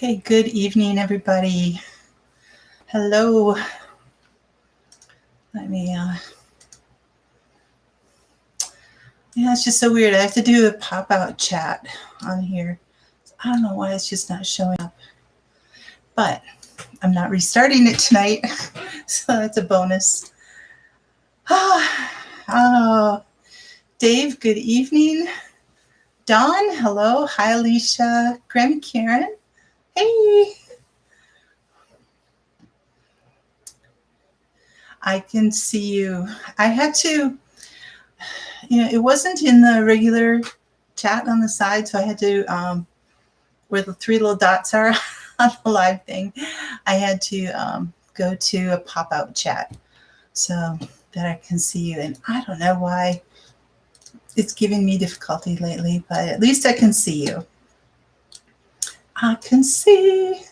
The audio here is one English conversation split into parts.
Okay, good evening, everybody. Hello. Let me, yeah, it's just so weird. I have to do a pop-out chat on here. I don't know why it's just not showing up, but I'm not restarting it tonight, so that's a bonus. Oh, Dave, good evening. Dawn, hello. Hi, Alicia. Grammy Karen. Hey. I can see you. I had to, it wasn't in the regular chat on the side, so I had to, where the three little dots are on the live thing, I had to go to a pop-out chat so that I can see you. And I don't know why it's giving me difficulty lately, but at least I can see you. I can see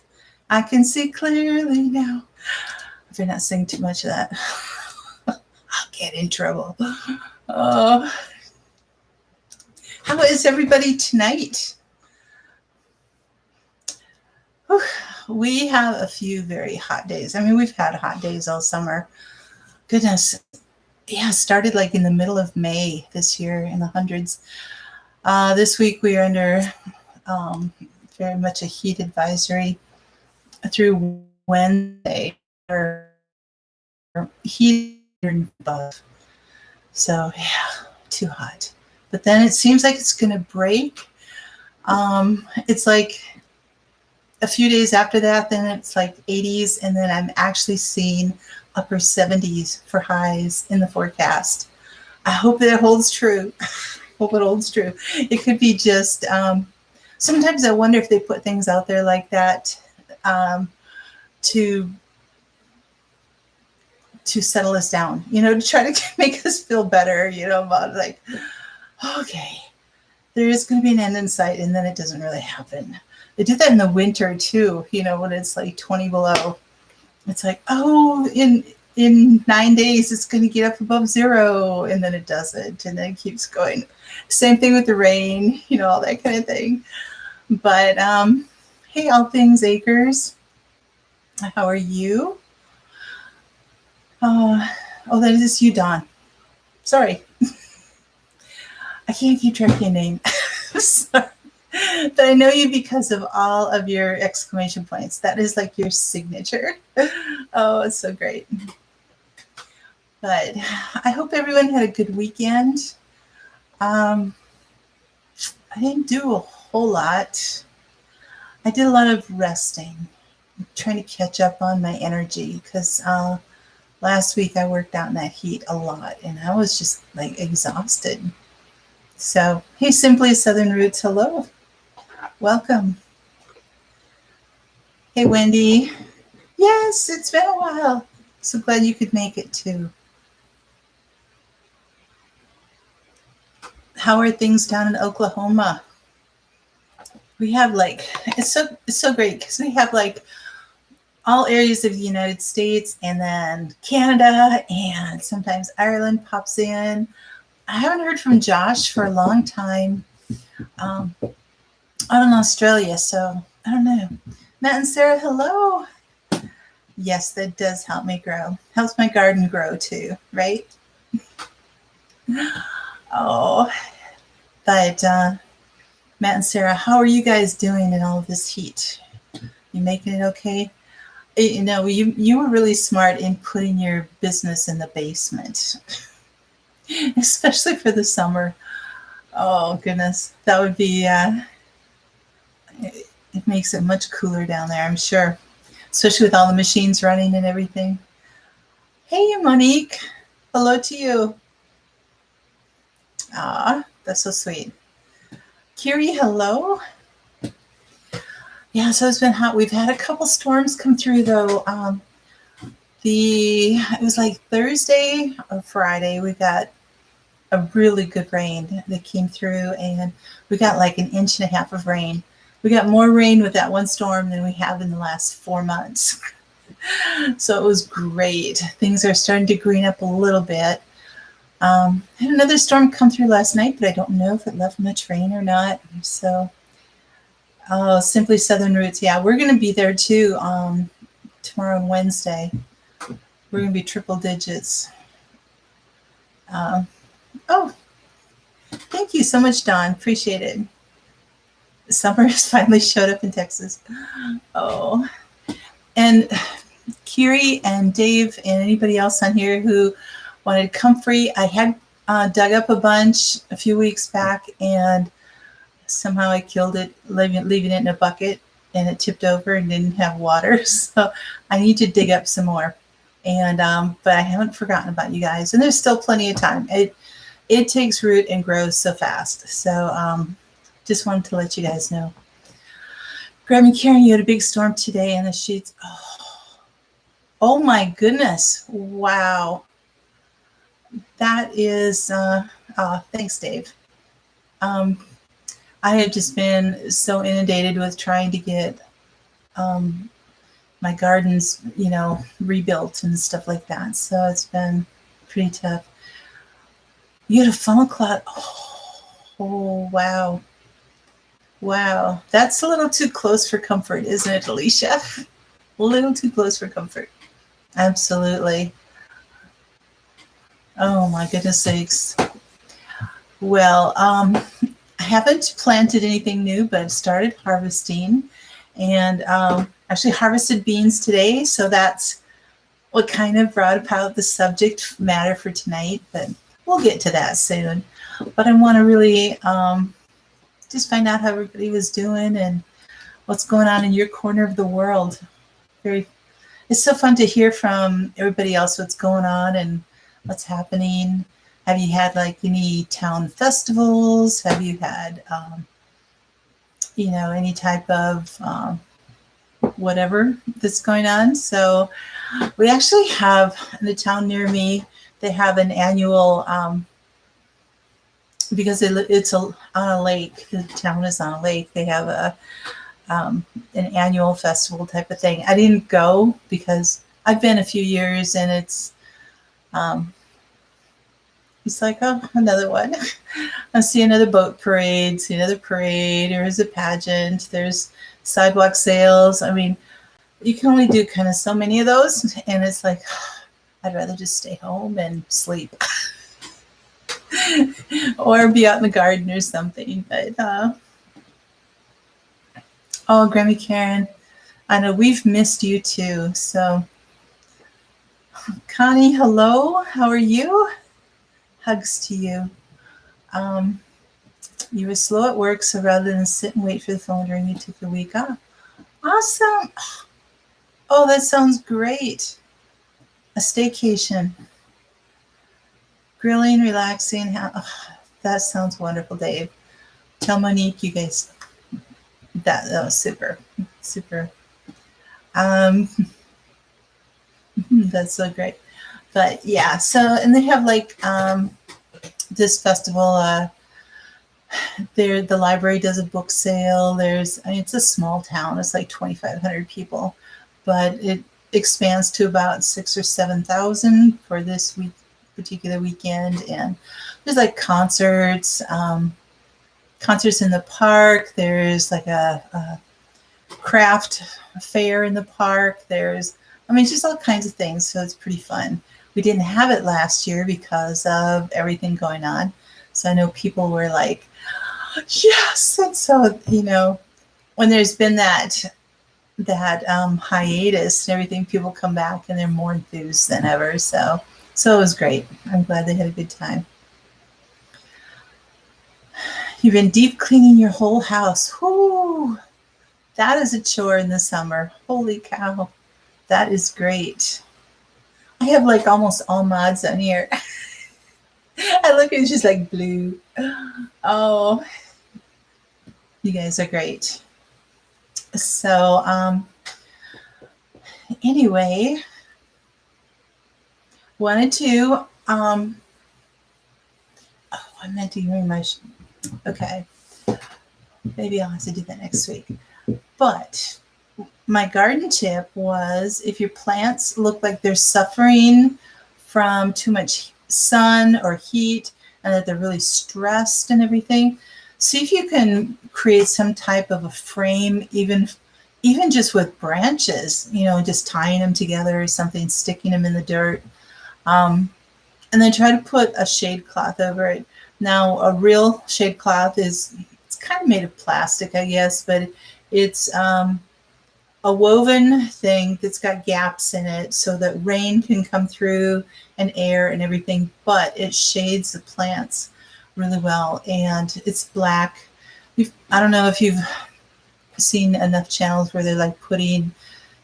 clearly now. If you're not singing too much of that, I'll get in trouble. Oh, how is everybody tonight? Whew. We have a few very hot days. I mean, we've had hot days all summer. Goodness. Yeah, started like in the middle of May this year in the hundreds. This week we are under very much a heat advisory through Wednesday, or heat and above. So yeah, too hot. But then it seems like it's going to break. It's like a few days after that, then it's like 80s, and then I'm actually seeing upper 70s for highs in the forecast. I hope that it holds true. Hope it holds true. It could be just, sometimes I wonder if they put things out there like that to settle us down, to try to make us feel better, about like, okay, there is going to be an end in sight, and then it doesn't really happen. They do that in the winter too, when it's like 20 below. It's like, oh, in 9 days, it's going to get up above zero, and then it doesn't, and then it keeps going. Same thing with the rain, all that kind of thing. But hey, all things acres, how are you? Oh, that is you, Dawn. Sorry. I can't keep track of your name. Sorry. But I know you because of all of your exclamation points. That is like your signature. Oh, it's so great. But I hope everyone had a good weekend. I didn't do a whole lot. I did a lot of resting, trying to catch up on my energy, because last week I worked out in that heat a lot, and I was just like exhausted. So, hey, Simply Southern Roots, hello. Welcome. Hey, Wendy. Yes, it's been a while. So glad you could make it too. How are things down in Oklahoma? We have it's so great because we have like all areas of the United States, and then Canada, and sometimes Ireland pops in. I haven't heard from Josh for a long time. Out in Australia, so I don't know. Matt and Sarah, hello. Yes, that does help me grow. Helps my garden grow too, right? Oh, but Matt and Sarah, how are you guys doing in all of this heat? You making it okay? You were really smart in putting your business in the basement, especially for the summer. Oh goodness, that would be. It makes it much cooler down there, I'm sure, especially with all the machines running and everything. Hey, Monique. Hello to you. Ah, that's so sweet. Kiri, hello. Yeah, so it's been hot. We've had a couple storms come through, though. It was like Thursday or Friday, we got a really good rain that came through, and we got like 1.5 inches of rain. We got more rain with that one storm than we have in the last 4 months. So it was great. Things are starting to green up a little bit. I had another storm come through last night, but I don't know if it left much rain or not. So Oh, Simply Southern Roots. Yeah, we're going to be there too tomorrow and Wednesday. We're going to be triple digits. Oh, thank you so much, Dawn. Appreciate it. Summer has finally showed up in Texas. Oh, and Kiri and Dave and anybody else on here who wanted comfrey, I had dug up a bunch a few weeks back, and somehow I killed it, leaving it in a bucket, and it tipped over and didn't have water. So I need to dig up some more. And but I haven't forgotten about you guys, and there's still plenty of time. It takes root and grows so fast. So just wanted to let you guys know. Graham and Karen, you had a big storm today, and the sheets. Oh my goodness! Wow, that is. Thanks, Dave. I have just been so inundated with trying to get my gardens, rebuilt and stuff like that. So it's been pretty tough. You had a funnel cloud. Oh, wow. Wow. That's a little too close for comfort, isn't it, Alicia? A little too close for comfort. Absolutely. Oh, my goodness sakes. Well, I haven't planted anything new, but I've started harvesting, and actually harvested beans today. So that's what kind of brought about the subject matter for tonight, but we'll get to that soon. But I want to really just find out how everybody was doing and what's going on in your corner of the world. It's so fun to hear from everybody else what's going on and what's happening. Have you had like any town festivals? Have you had any type of whatever that's going on? So we actually have in the town near me, they have an annual because it's on a lake. The town is on a lake. They have an annual festival type of thing. I didn't go because I've been a few years, and it's like, oh, another one. I see another boat parade, see another parade, or is a pageant. There's sidewalk sales. I mean, you can only do kind of so many of those, and it's like, I'd rather just stay home and sleep. Or be out in the garden or something. But Grammy Karen, I know we've missed you too. So Connie, hello, how are you? Hugs to you. You were slow at work, so rather than sit and wait for the phone to ring, you took the week off. Awesome. Oh, that sounds great. A staycation. Grilling, relaxing. That sounds wonderful, Dave. Tell Monique you guys that was super. That's so great. But yeah, so, and they have like this festival. The library does a book sale. It's a small town. It's like 2,500 people, but it expands to about 6,000 or 7,000 for this particular weekend. And there's like concerts in the park. There's like a craft fair in the park. There's just all kinds of things. So it's pretty fun. We didn't have it last year because of everything going on. So I know people were like, yes. And so, when there's been that hiatus and everything, people come back and they're more enthused than ever. So it was great. I'm glad they had a good time. You've been deep cleaning your whole house. Whoo! That is a chore in the summer. Holy cow. That is great. I have like almost all mods on here. I look at it, it's just like blue. Oh, you guys are great. So, anyway, wanted to, I meant to bring my, okay. Maybe I'll have to do that next week. But my garden tip was, if your plants look like they're suffering from too much sun or heat and that they're really stressed and everything, see if you can create some type of a frame, even just with branches, just tying them together or something, sticking them in the dirt. And then try to put a shade cloth over it. Now, a real shade cloth it's kind of made of plastic, I guess, but it's a woven thing that's got gaps in it so that rain can come through and air and everything, but it shades the plants really well. And it's black. I don't know if you've seen enough channels where they're like putting,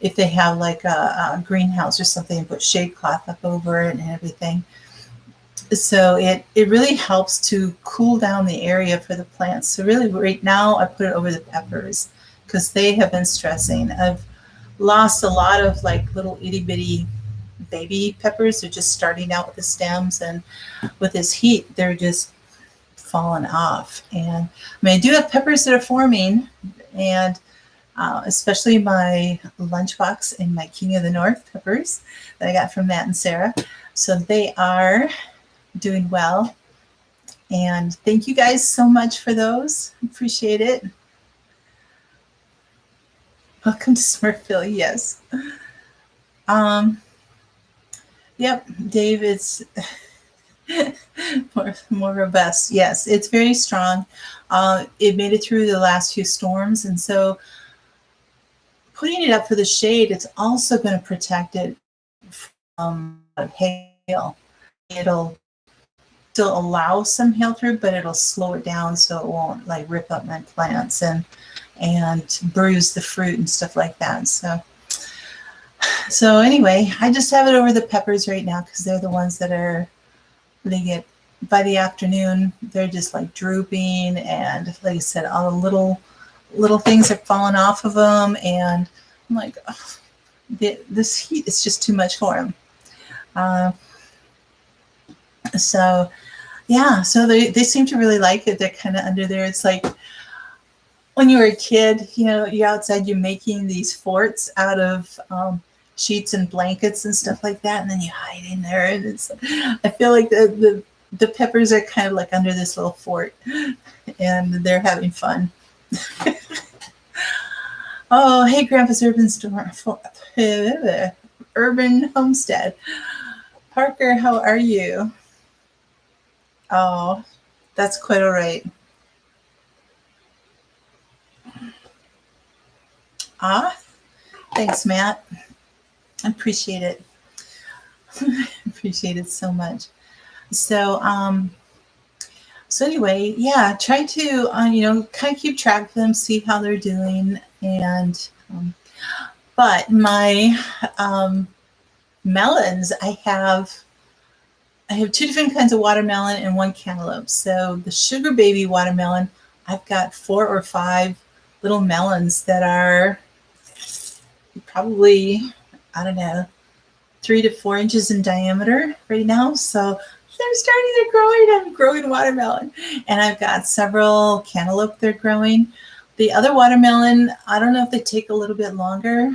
if they have like a greenhouse or something, and put shade cloth up over it and everything. So it really helps to cool down the area for the plants. So really right now I put it over the peppers because they have been stressing. I've lost a lot of like little itty bitty baby peppers. They're just starting out with the stems, and with this heat, they're just falling off. And I do have peppers that are forming, and especially my lunchbox and my King of the North peppers that I got from Matt and Sarah. So they are doing well. And thank you guys so much for those. Appreciate it. Welcome to Smurfville. Yes. Yep, Dave, it's more robust. Yes, it's very strong. It made it through the last few storms, and so putting it up for the shade, it's also going to protect it from hail. It'll still allow some hail through, but it'll slow it down so it won't like rip up my plants and bruise the fruit and stuff like that. So anyway, I just have it over the peppers right now because they're the ones that they get, by the afternoon, they're just like drooping, and like I said, all the little things are falling off of them, and I'm like, oh, this heat is just too much for them. So yeah, so they seem to really like it. They're kind of under there. It's like when you were a kid, you're outside, you're making these forts out of sheets and blankets and stuff like that, and then you hide in there, and I feel like the peppers are kind of like under this little fort, and they're having fun. Oh, hey, Grandpa's Urban Homestead. Parker, how are you? Oh, that's quite all right. Thanks, Matt. I appreciate it. Appreciate it so much. So anyway, yeah, try to kind of keep track of them, see how they're doing, and but my melons, I have two different kinds of watermelon and one cantaloupe. So the sugar baby watermelon, I've got 4 or 5 little melons that are probably, I don't know, 3 to 4 inches in diameter right now. So they're starting to grow. I'm growing watermelon. And I've got several cantaloupe they're growing. The other watermelon, I don't know if they take a little bit longer.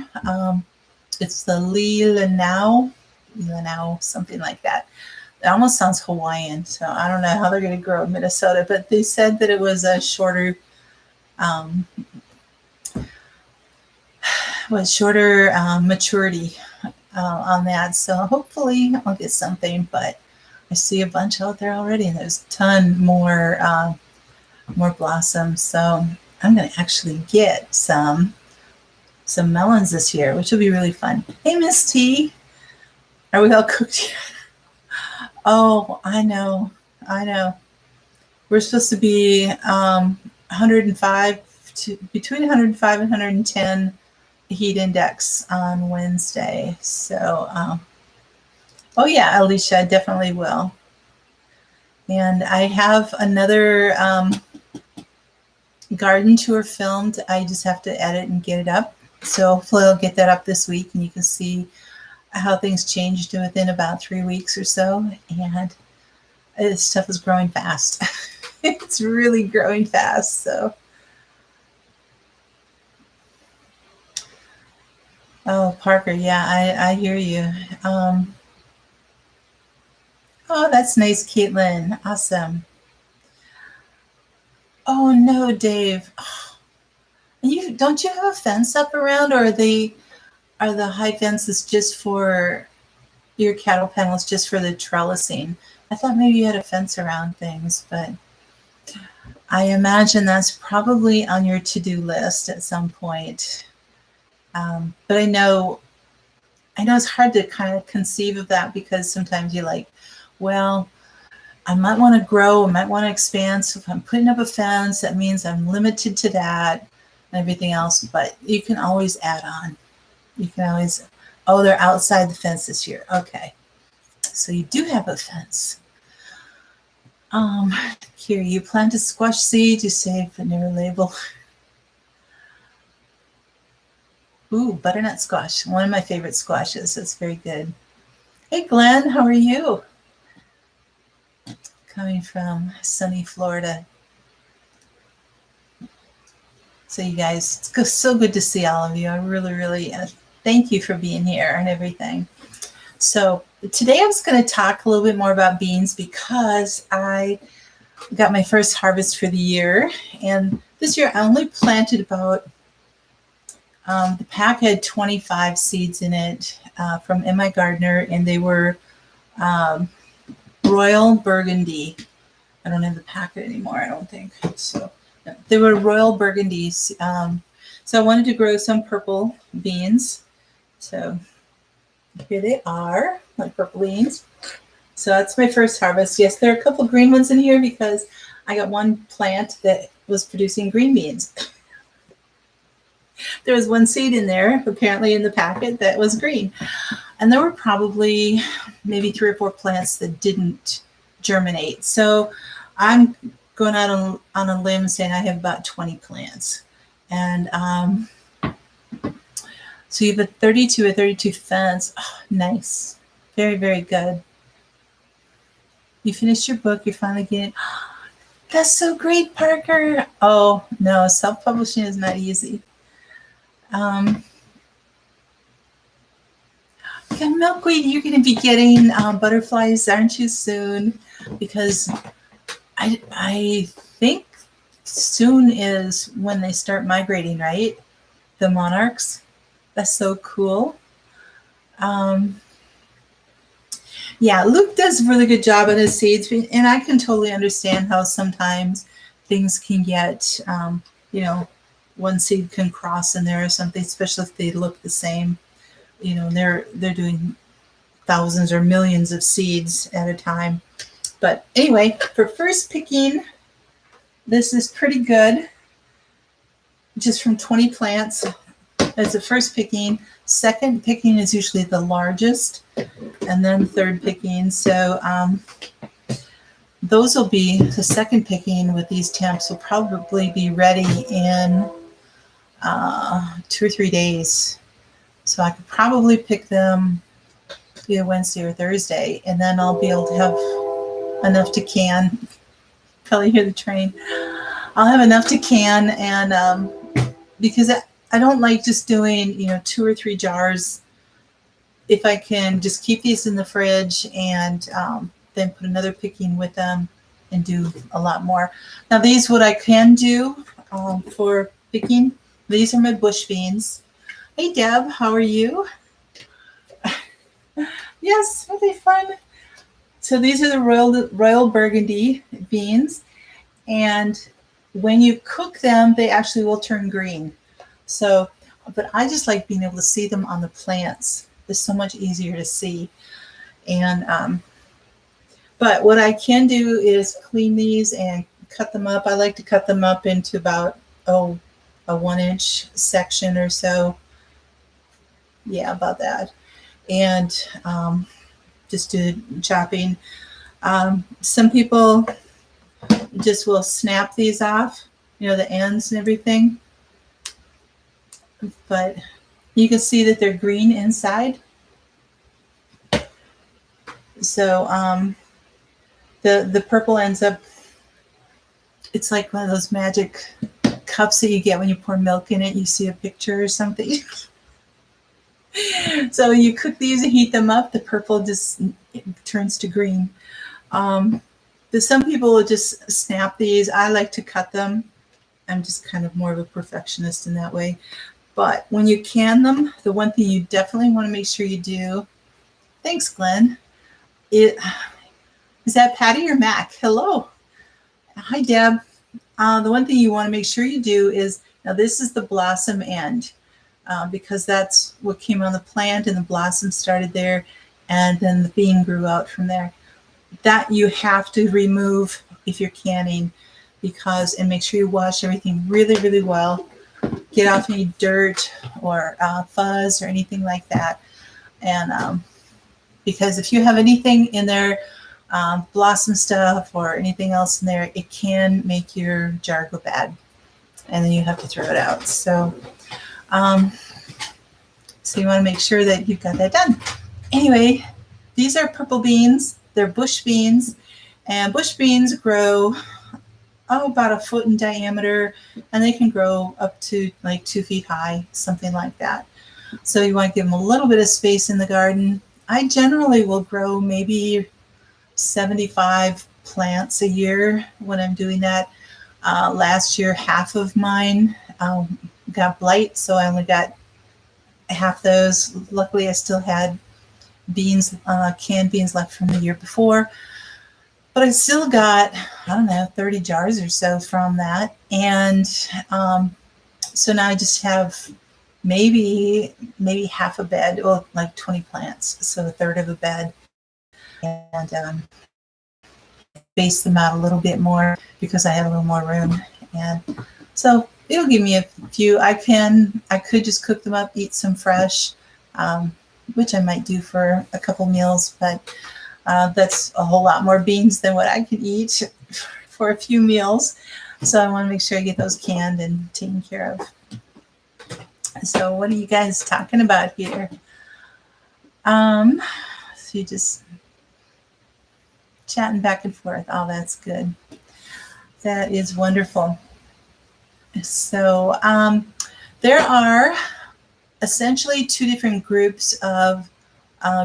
It's the Leelanau, something like that. It almost sounds Hawaiian. So I don't know how they're going to grow in Minnesota, but they said that it was a shorter maturity on that. So hopefully I'll get something, but I see a bunch out there already, and there's a ton more blossoms. So I'm going to actually get some melons this year, which will be really fun. Hey, Miss T, are we all cooked yet? Oh, I know. We're supposed to be 105 between 105 and 110 heat index on Wednesday. So, oh yeah, Alicia, I definitely will. And I have another garden tour filmed. I just have to edit and get it up. So hopefully I'll get that up this week, and you can see how things changed within about 3 weeks or so. And this stuff is growing fast. It's really growing fast. So, oh, Parker, yeah, I hear you. Oh, that's nice, Caitlin. Awesome. Oh no, Dave. Don't you have a fence up around, or are the high fences just for your cattle panels, just for the trellising? I thought maybe you had a fence around things, but I imagine that's probably on your to-do list at some point. But I know it's hard to kind of conceive of that, because sometimes you're like, well, I might want to grow, I might want to expand. So if I'm putting up a fence, that means I'm limited to that and everything else. But you can always add on. You can always, oh, they're outside the fence this year. Okay. So you do have a fence. Here, you plant a squash seed, you save but never label. Ooh, butternut squash. One of my favorite squashes. It's very good. Hey, Glenn, how are you? Coming from sunny Florida. So you guys, it's so good to see all of you. I really, really thank you for being here and everything. So today I was going to talk a little bit more about beans, because I got my first harvest for the year. And this year I only planted about, the pack had 25 seeds in it from M.I. Gardner, and they were Royal Burgundy. I don't have the packet anymore, I don't think. So no, they were Royal Burgundies. So I wanted to grow some purple beans. So here they are, my purple beans. So that's my first harvest. Yes, there are a couple green ones in here because I got one plant that was producing green beans. There was one seed in there, apparently in the packet, that was green. And there were probably maybe 3 or 4 plants that didn't germinate. So I'm going out on a limb saying I have about 20 plants. And so you have a 32 fence. Oh, nice. Very, very good. You finished your book. You're finally getting... That's so great, Parker. Oh, no. Self-publishing is not easy. Yeah, Milkweed, you're going to be getting butterflies, aren't you, soon? Because I think soon is when they start migrating, right? The monarchs. That's so cool. Yeah, Luke does a really good job on his seeds, and I can totally understand how sometimes things can get, one seed can cross in there or something, especially if they look the same. They're doing thousands or millions of seeds at a time. But anyway, for first picking, this is pretty good. Just from 20 plants as a first picking. Second picking is usually the largest, and then third picking. So those will be the second picking with these temps will probably be ready in 2 or 3 days. So I could probably pick them either Wednesday or Thursday, and then I'll be able to have enough to can. Probably hear the train. I'll have enough to can, and because I don't like just doing 2 or 3 jars. If I can just keep these in the fridge and then put another picking with them and do a lot more. Now these, what I can do for picking, these are my bush beans. Hey Deb, how are you? Yes, are they fun? So these are the Royal Burgundy beans, and when you cook them, they actually will turn green. So, but I just like being able to see them on the plants. It's so much easier to see. And but what I can do is clean these and cut them up. I like to cut them up into about a 1-inch section or so. Yeah, about that. And just do chopping. Some people just will snap these off, the ends and everything. But you can see that they're green inside. So the purple ends up, it's like one of those magic cups that you get when you pour milk in it. You see a picture or something. So you cook these and heat them up. The purple just turns to green. But some people will just snap these. I like to cut them. I'm just kind of more of a perfectionist in that way. But when you can them, the one thing you definitely want to make sure you do, thanks, Glenn. Is that Patty or Mac? Hello. Hi, Deb. The one thing you want to make sure you do is, now this is the blossom end, because that's what came on the plant and the blossom started there, and then the bean grew out from there. That you have to remove if you're canning, and make sure you wash everything really, really well. Get off any dirt or fuzz or anything like that. And because if you have anything in there, blossom stuff or anything else in there, it can make your jar go bad, and then you have to throw it out. So you want to make sure that you've got that done. Anyway, these are purple beans. They're bush beans, and bush beans grow about a foot in diameter, and they can grow up to like 2 feet high, something like that. So you want to give them a little bit of space in the garden. I generally will grow maybe 75 plants a year when I'm doing that. Last year, half of mine got blight, so I only got half those. Luckily, I still had beans, canned beans left from the year before, but I still got, 30 jars or so from that. And so now I just have maybe half a bed, or like 20 plants, so a third of a bed, and space them out a little bit more because I have a little more room. And so it'll give me a few. I could just cook them up, eat some fresh, which I might do for a couple meals, but that's a whole lot more beans than what I can eat for a few meals. So I want to make sure I get those canned and taken care of. So what are you guys talking about here? So you just chatting back and forth. Oh, that's good. That is wonderful. So there are essentially two different groups of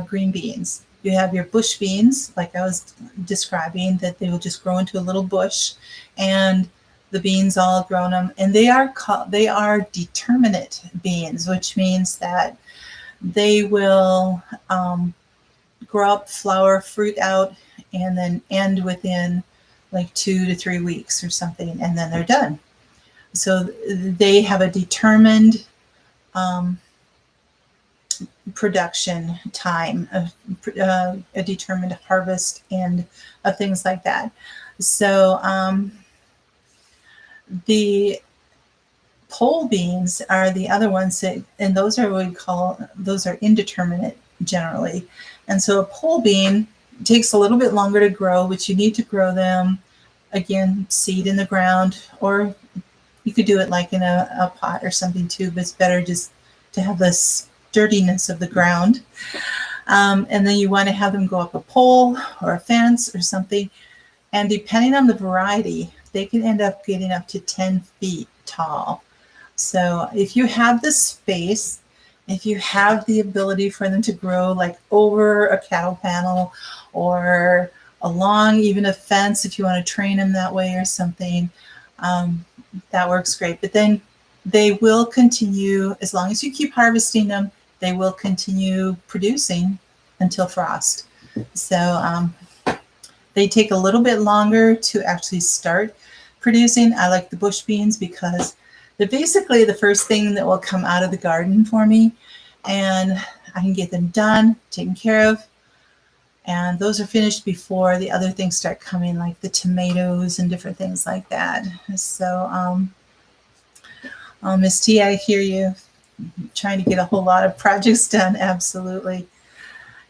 green beans. You have your bush beans, like I was describing, that they will just grow into a little bush, and the beans all grown them, and they are determinate beans, which means that they will grow up, flower, fruit out, and then end within like 2 to 3 weeks or something, and then they're done. So they have a determined production time, a determined harvest, and of things like that. So the pole beans are the other ones and those are what we call, those are indeterminate generally. And so a pole bean takes a little bit longer to grow, but you need to grow them, again, seed in the ground, or you could do it like in a pot or something too, but it's better just to have the sturdiness of the ground. And then you want to have them go up a pole or a fence or something. And depending on the variety, they can end up getting up to 10 feet tall. So if you have the space, if you have the ability for them to grow like over a cattle panel or along even a fence, if you want to train them that way or something, that works great. But then they will continue, as long as you keep harvesting them, they will continue producing until frost. So they take a little bit longer to actually start producing. I like the bush beans because they're basically the first thing that will come out of the garden for me, and I can get them done, taken care of, and those are finished before the other things start coming, like the tomatoes and different things like that. So Miss T, I hear you trying to get a whole lot of projects done. Absolutely.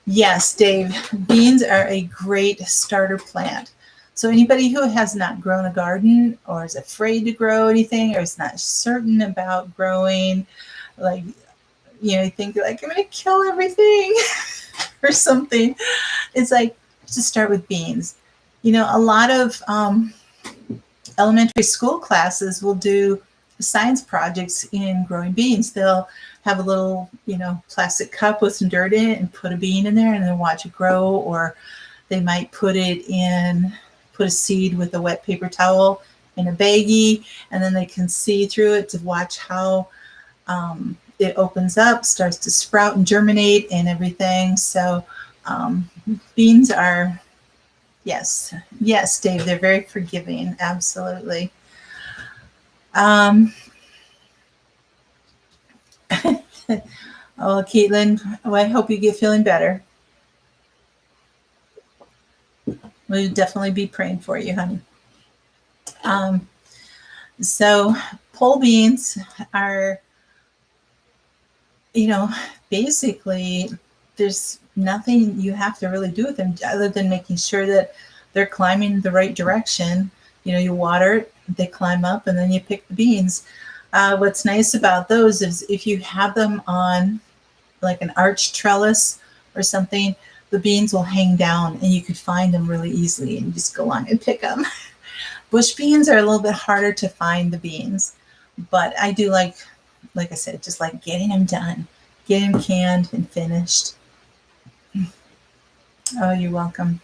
Yes, Dave, beans are a great starter plant. So anybody who has not grown a garden or is afraid to grow anything or is not certain about growing, like, you think like, I'm going to kill everything or something. It's like, just start with beans. A lot of elementary school classes will do science projects in growing beans. They'll have a little, plastic cup with some dirt in it and put a bean in there and then watch it grow, or they might put put a seed with a wet paper towel in a baggie, and then they can see through it to watch how it opens up, starts to sprout and germinate and everything. So beans are, yes, Dave, they're very forgiving. Absolutely. Oh, Caitlin, well, I hope you get feeling better. We'll definitely be praying for you, honey. So pole beans are, basically there's nothing you have to really do with them other than making sure that they're climbing the right direction. You water it, they climb up, and then you pick the beans. What's nice about those is if you have them on like an arch trellis or something, the beans will hang down and you could find them really easily and just go on and pick them. Bush beans are a little bit harder to find, the beans, but I do like I said, just like getting them done, getting them canned and finished. Oh, you're welcome.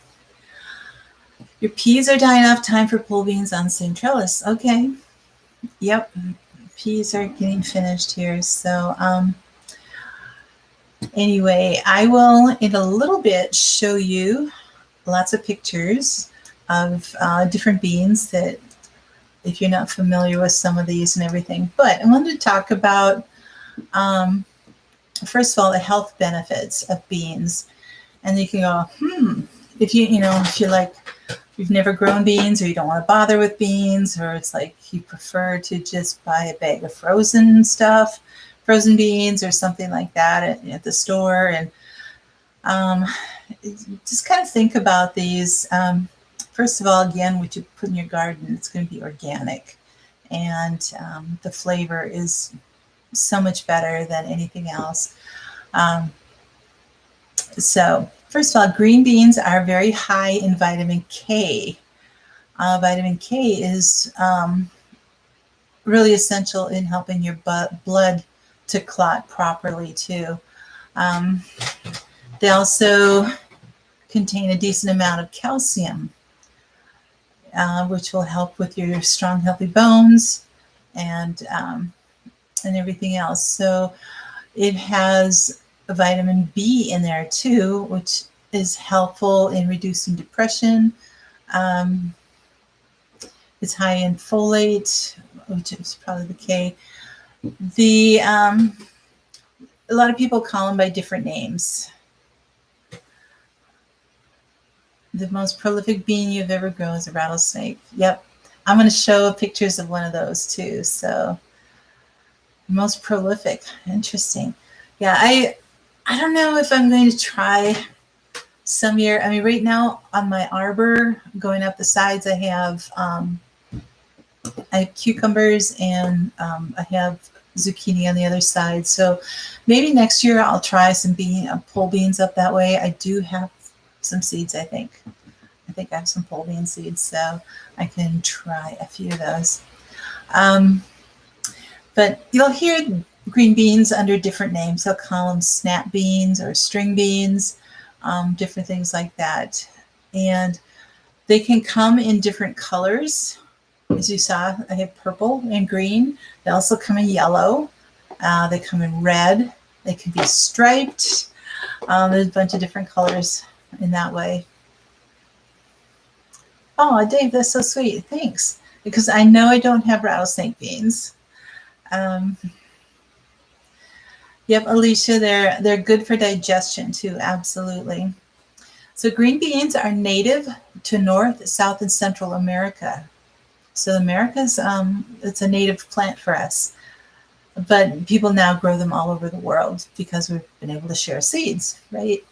Your peas are dying off. Time for pole beans on same trellis. Okay. Yep. Peas are getting finished here. So anyway, I will in a little bit show you lots of pictures of different beans that, if you're not familiar with some of these and everything. But I wanted to talk about, first of all, the health benefits of beans. And you can go, if you've never grown beans, or you don't want to bother with beans, or it's like you prefer to just buy a bag of frozen beans or something like that at the store. And just kind of think about these. First of all, again, what you put in your garden, it's going to be organic. And the flavor is so much better than anything else. So first of all, green beans are very high in vitamin K. Vitamin K is really essential in helping your blood to clot properly too. They also contain a decent amount of calcium, which will help with your strong, healthy bones and everything else. So it has a vitamin B in there too, which is helpful in reducing depression. It's high in folate, which is probably the K. A lot of people call them by different names. The most prolific bean you've ever grown is a rattlesnake. Yep. I'm going to show pictures of one of those too. So most prolific. Interesting. Yeah, I don't know if I'm going to try some year. I mean, right now on my arbor going up the sides, I have cucumbers and I have zucchini on the other side. So maybe next year I'll try some pole beans up that way. I do have some seeds, I think I have some pole bean seeds, so I can try a few of those. But you'll hear green beans under different names. They'll call them snap beans or string beans, different things like that. And they can come in different colors. As you saw, I have purple and green. They also come in yellow. They come in red. They can be striped. There's a bunch of different colors in that way. Oh, Dave, that's so sweet. Thanks. Because I know I don't have rattlesnake beans. Yep, Alicia, they're good for digestion too. Absolutely. So green beans are native to North, South, and Central America. So America's it's a native plant for us. But people now grow them all over the world because we've been able to share seeds, right?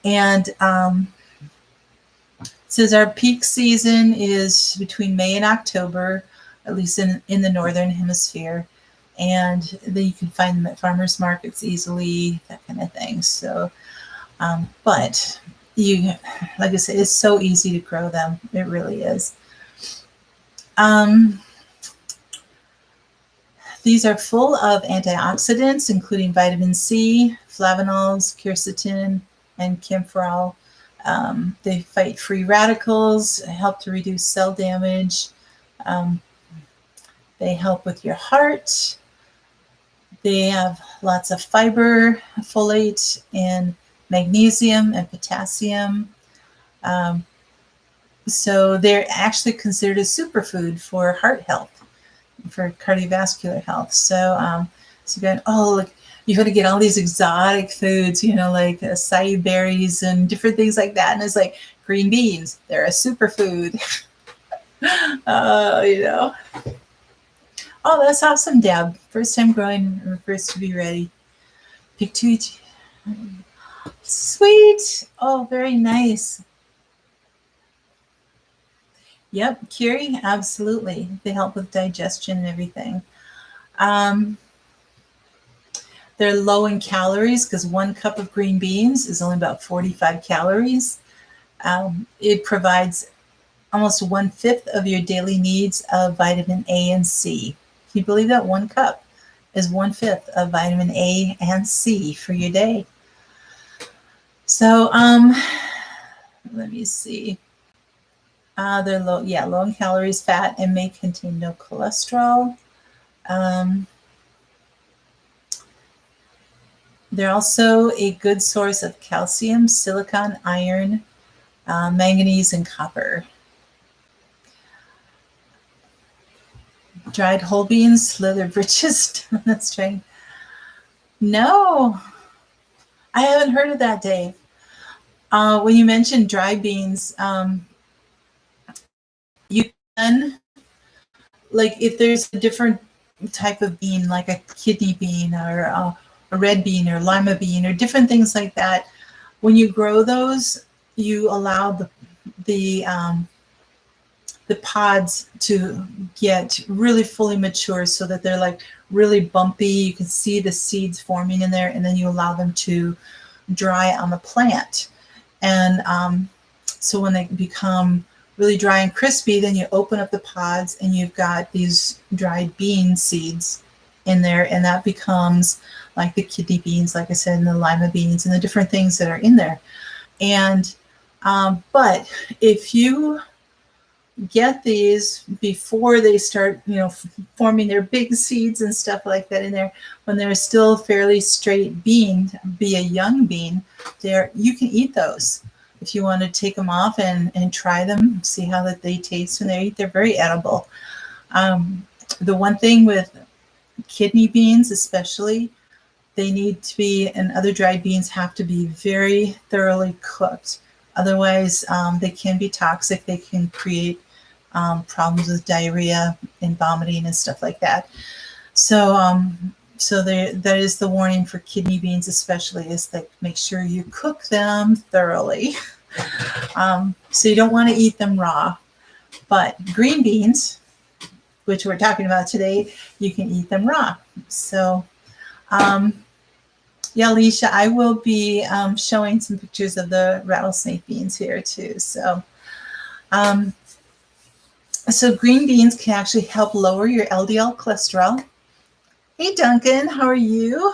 And says our peak season is between May and October, at least in the Northern Hemisphere. And then you can find them at farmers markets easily, that kind of thing. So, but like I said, it's so easy to grow them. It really is. These are full of antioxidants, including vitamin C, flavonols, quercetin, and camphorol, They fight free radicals, help to reduce cell damage. They help with your heart. They have lots of fiber, folate, and magnesium and potassium. So they're actually considered a superfood for heart health, for cardiovascular health. So, so you're going, oh, look, you got to get all these exotic foods, like acai berries and different things like that. And it's like green beans, they're a superfood. Oh, that's awesome, Deb. First time growing, refers to be ready. Pick two each. Sweet. Oh, very nice. Yep, curing, absolutely. They help with digestion and everything. They're low in calories because 1 cup of green beans is only about 45 calories. It provides almost 1/5 of your daily needs of vitamin A and C. Can you believe that? 1 cup is 1/5 of vitamin A and C for your day. So let me see. They're low in calories, fat, and may contain no cholesterol. They're also a good source of calcium, silicon, iron, manganese, and copper. Dried whole beans, leather britches. That's right. No, I haven't heard of that, Dave. When you mentioned dry beans, you can, like, if there's a different type of bean, like a kidney bean or a red bean or lima bean or different things like that, when you grow those, you allow the pods to get really fully mature so that they're like really bumpy. You can see the seeds forming in there, and then you allow them to dry on the plant. And so when they become really dry and crispy, then you open up the pods and you've got these dried bean seeds in there, and that becomes like the kidney beans, like I said, and the lima beans and the different things that are in there. And but if you get these before they start, forming their big seeds and stuff like that in there, when they're still fairly straight bean, be a young bean, you can eat those. If you want to take them off and try them, see how that they taste when they eat, they're very edible. The one thing with kidney beans especially, they need to be, and other dried beans have to be very thoroughly cooked. Otherwise, they can be toxic. They can create problems with diarrhea and vomiting and stuff like that. So that is the warning for kidney beans especially, is that make sure you cook them thoroughly. So you don't want to eat them raw. But green beans, which we're talking about today, you can eat them raw. So yeah, Alicia, I will be showing some pictures of the rattlesnake beans here too. So so green beans can actually help lower your LDL cholesterol. Hey, Duncan, how are you?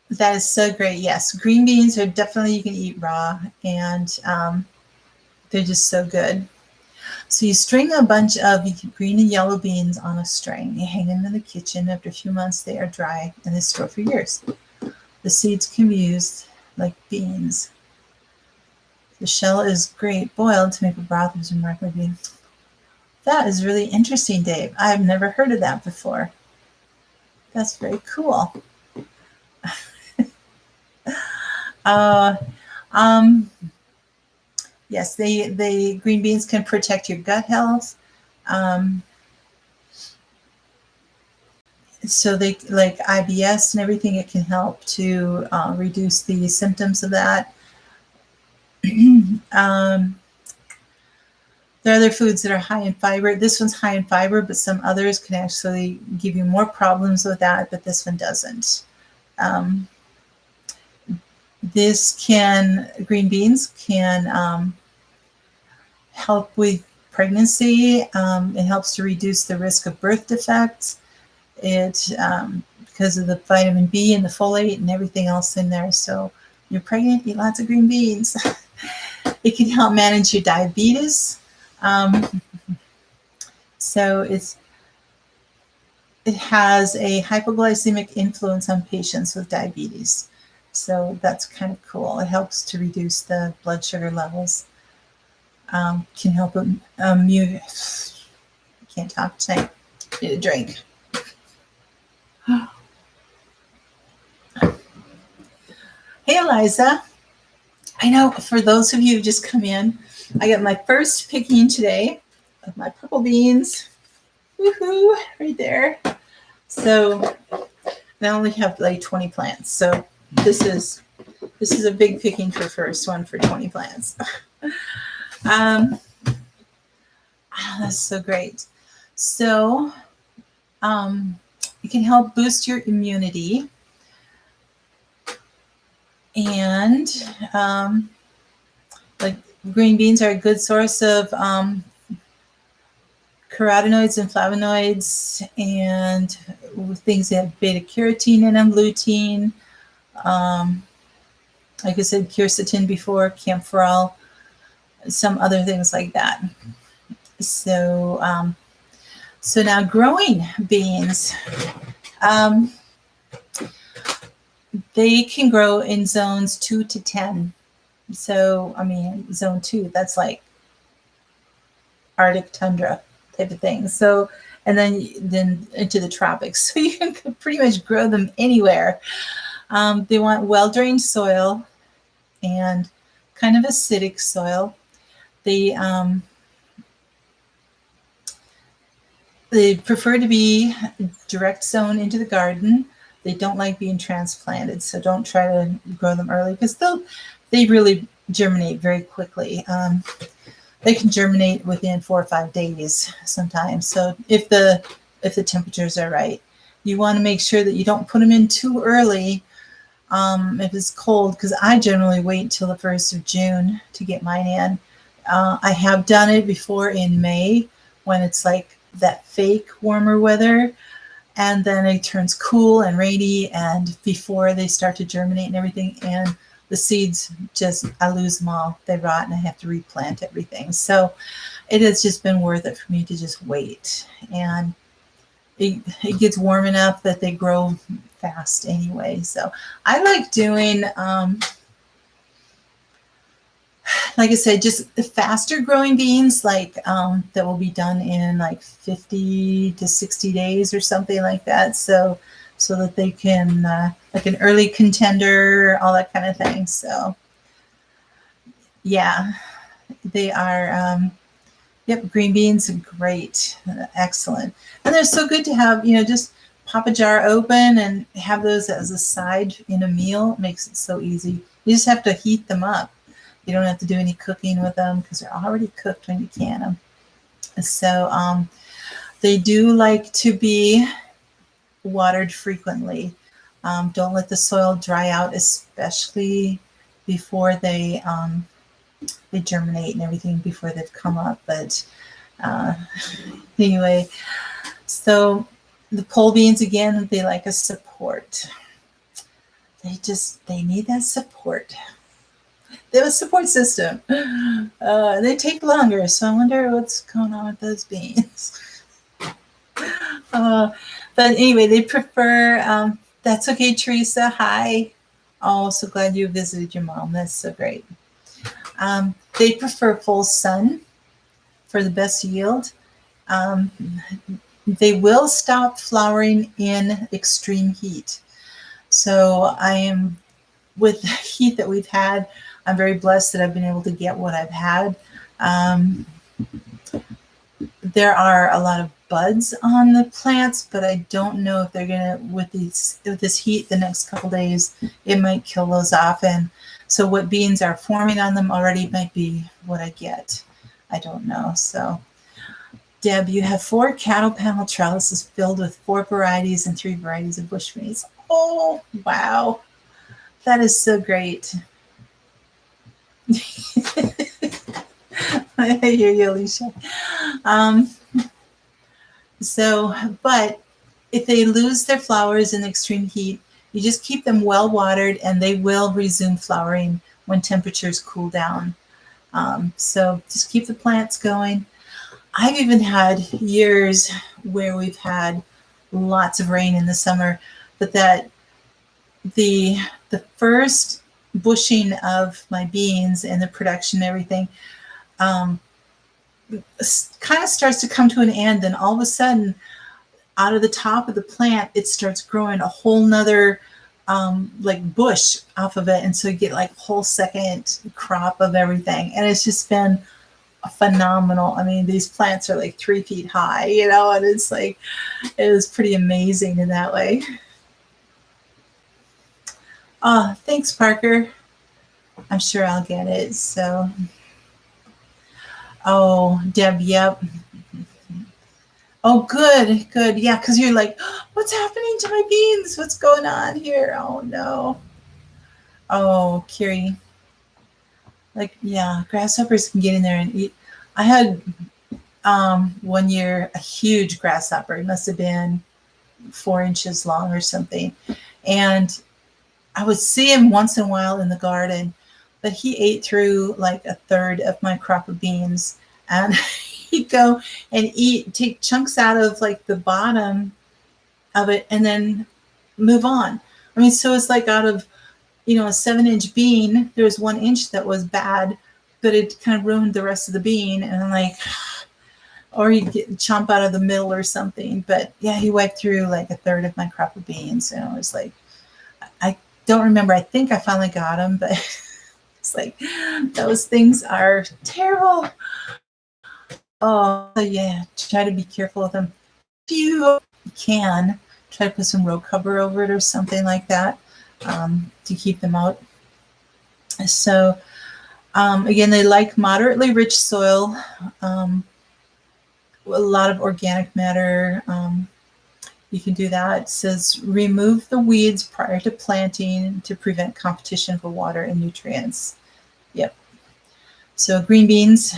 That is so great. Yes, green beans are definitely, you can eat raw, and they're just so good. So you string a bunch of green and yellow beans on a string. You hang them in the kitchen. After a few months, they are dry and they store for years. The seeds can be used like beans. The shell is great boiled to make a broth with remarkably bean. That is really interesting, Dave. I've never heard of that before. That's very cool. Yes, they green beans can protect your gut health. So they, like IBS and everything, it can help to reduce the symptoms of that. There are other foods that are high in fiber. This one's high in fiber, but some others can actually give you more problems with that, but this one doesn't. Green beans can help with pregnancy. It helps to reduce the risk of birth defects. It because of the vitamin B and the folate and everything else in there. So You're pregnant, eat lots of green beans. It can help manage your diabetes. So it has a hypoglycemic influence on patients with diabetes. So that's kind of cool. It helps to reduce the blood sugar levels. Can help I can't talk tonight. Need a drink. Hey, Eliza. I know for those of you who just come in, I got my first picking today of my purple beans. Woohoo! Right there. So I only have like 20 plants. So this is a big picking for first one for 20 plants. Oh, that's so great. So it can help boost your immunity. And like green beans are a good source of carotenoids and flavonoids and things that have beta carotene in them, lutein. Like I said, quercetin before, camphorol, some other things like that. So, so now growing beans, they can grow in zones 2 to 10. So, I mean, zone 2, that's like Arctic tundra type of thing. So, and then into the tropics. So you can pretty much grow them anywhere. They want well-drained soil and kind of acidic soil. They prefer to be direct sown into the garden. They don't like being transplanted, so don't try to grow them early because they really germinate very quickly. They can germinate within 4 or 5 days sometimes. So if the temperatures are right, you want to make sure that you don't put them in too early. If it's cold, because I generally wait till the 1st of June to get mine in. I have done it before in May when it's like that fake warmer weather, and then it turns cool and rainy, and before they start to germinate and everything, and the seeds I lose them all. They rot and I have to replant everything. So it has just been worth it for me to just wait. And it gets warm enough that they grow fast anyway. So I like doing, like I said, just faster growing beans, like that will be done in like 50 to 60 days or something like that. So that they can, like an early contender, all that kind of thing. So yeah, they are, yep, green beans are great, excellent. And they're so good to have, just pop a jar open and have those as a side in a meal. It makes it so easy. You just have to heat them up. You don't have to do any cooking with them because they're already cooked when you can them. So they do like to be watered frequently. Don't let the soil dry out, especially before they germinate and everything, before they've come up. But anyway, so the pole beans, again, they like a support. They need that support. They have a support system. They take longer, so I wonder what's going on with those beans. But anyway, they prefer, that's okay, Teresa. Hi. Oh, so glad you visited your mom. That's so great. They prefer full sun for the best yield. They will stop flowering in extreme heat. So I am, with the heat that we've had, I'm very blessed that I've been able to get what I've had. There are a lot of buds on the plants, but I don't know if they're gonna, with this heat the next couple days, it might kill those off. And so what beans are forming on them already might be what I get. I don't know. So Deb, you have 4 cattle panel trellises filled with 4 varieties and 3 varieties of bushmeats. Oh, wow. That is so great. I hear you, Alicia. So, but if they lose their flowers in extreme heat, You just keep them well watered and they will resume flowering when temperatures cool down. So just keep the plants going. I've even had years where we've had lots of rain in the summer, but that the first bushing of my beans and the production and everything kind of starts to come to an end, and all of a sudden out of the top of the plant it starts growing a whole nother like bush off of it, and so you get like a whole second crop of everything, and it's just been phenomenal. I mean, these plants are like 3 feet high, you know, and it's like, it was pretty amazing in that way. Oh, thanks, Parker. I'm sure I'll get it. So, oh, Deb, yep. Oh, good, good. Yeah, because you're like, what's happening to my beans? What's going on here? Oh, no. Oh, Kiri. Like, yeah, grasshoppers can get in there and eat. I had 1 year a huge grasshopper. It must have been 4 inches long or something. And I would see him once in a while in the garden, but he ate through like a third of my crop of beans. And he'd go and take chunks out of like the bottom of it and then move on. I mean, so it's like out of, you know, a 7-inch bean, there was 1 inch that was bad, but it kind of ruined the rest of the bean. And I'm like, or he'd chomp out of the middle or something. But yeah, he wiped through like a third of my crop of beans. And I was like, I don't remember. I think I finally got him, but it's like, those things are terrible. Oh, so yeah, try to be careful with them. If you can, try to put some row cover over it or something like that. To keep them out. So again, they like moderately rich soil, a lot of organic matter. You can do that. It says remove the weeds prior to planting to prevent competition for water and nutrients. Yep. So green beans,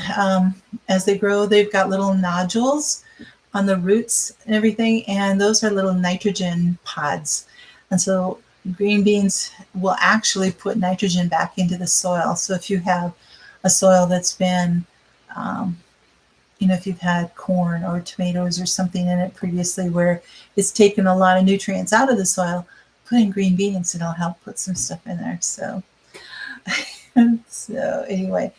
as they grow, they've got little nodules on the roots and everything, and those are little nitrogen pods. And so green beans will actually put nitrogen back into the soil. So if you have a soil that's been, you know, if you've had corn or tomatoes or something in it previously where it's taken a lot of nutrients out of the soil, put in green beans and it'll help put some stuff in there. So, so anyway,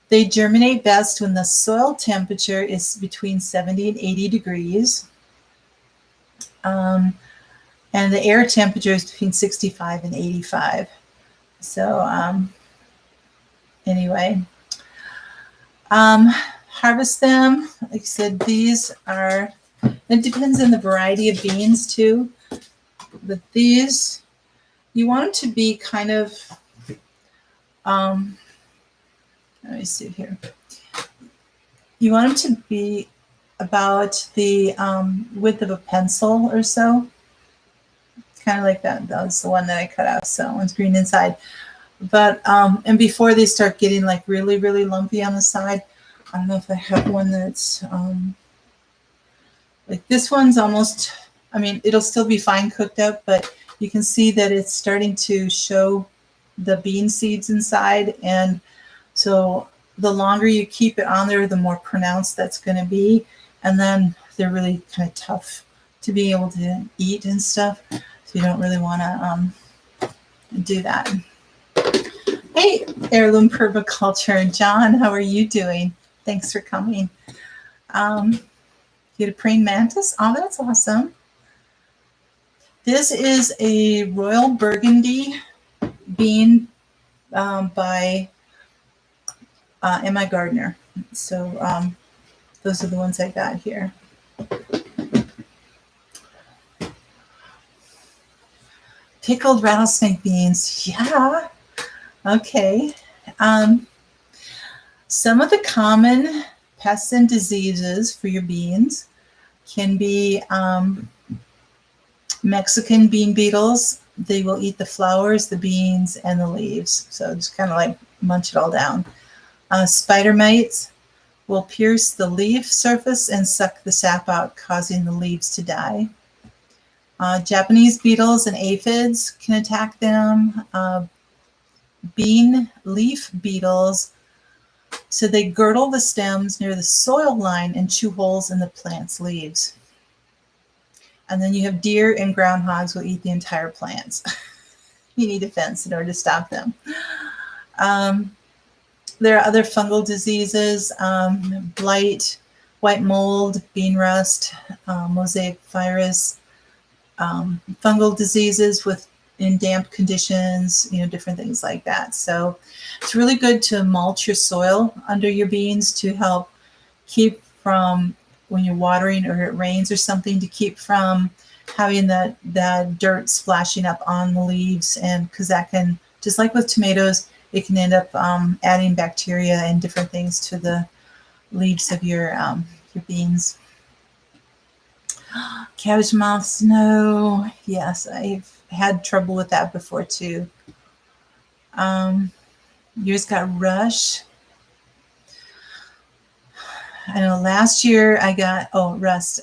they germinate best when the soil temperature is between 70 and 80 degrees. And the air temperature is between 65 and 85. So anyway, harvest them. Like I said, these are, it depends on the variety of beans too. But these, you want them to be kind of, let me see here. You want them to be about the width of a pencil or so. Kind of like that. That was the one that I cut out. So that one's green inside. But, and before they start getting like really, really lumpy on the side, I don't know if I have one that's, like this one's almost, I mean, it'll still be fine cooked up, but you can see that it's starting to show the bean seeds inside. And so the longer you keep it on there, the more pronounced that's going to be. And then they're really kind of tough to be able to eat and stuff. So you don't really want to do that. Hey, Heirloom Permaculture. John, how are you doing? Thanks for coming. You get a praying mantis? Oh, that's awesome. This is a Royal Burgundy bean by M.I. Gardner. So those are the ones I got here. Pickled rattlesnake beans. Yeah. Okay. Some of the common pests and diseases for your beans can be Mexican bean beetles. They will eat the flowers, the beans, and the leaves. So just kind of like munch it all down. Spider mites will pierce the leaf surface and suck the sap out, causing the leaves to die. Japanese beetles and aphids can attack them. Bean leaf beetles. So they girdle the stems near the soil line and chew holes in the plant's leaves. And then you have deer and groundhogs will eat the entire plants. You need a fence in order to stop them. There are other fungal diseases, blight, white mold, bean rust, mosaic virus, fungal diseases in damp conditions, different things like that. So it's really good to mulch your soil under your beans to help keep from, when you're watering or it rains or something, to keep from having that dirt splashing up on the leaves. And because that can, just like with tomatoes, it can end up adding bacteria and different things to the leaves of your beans. Cabbage moths, no. Yes, I've had trouble with that before too. Yours got rush. I know last year I got, rust.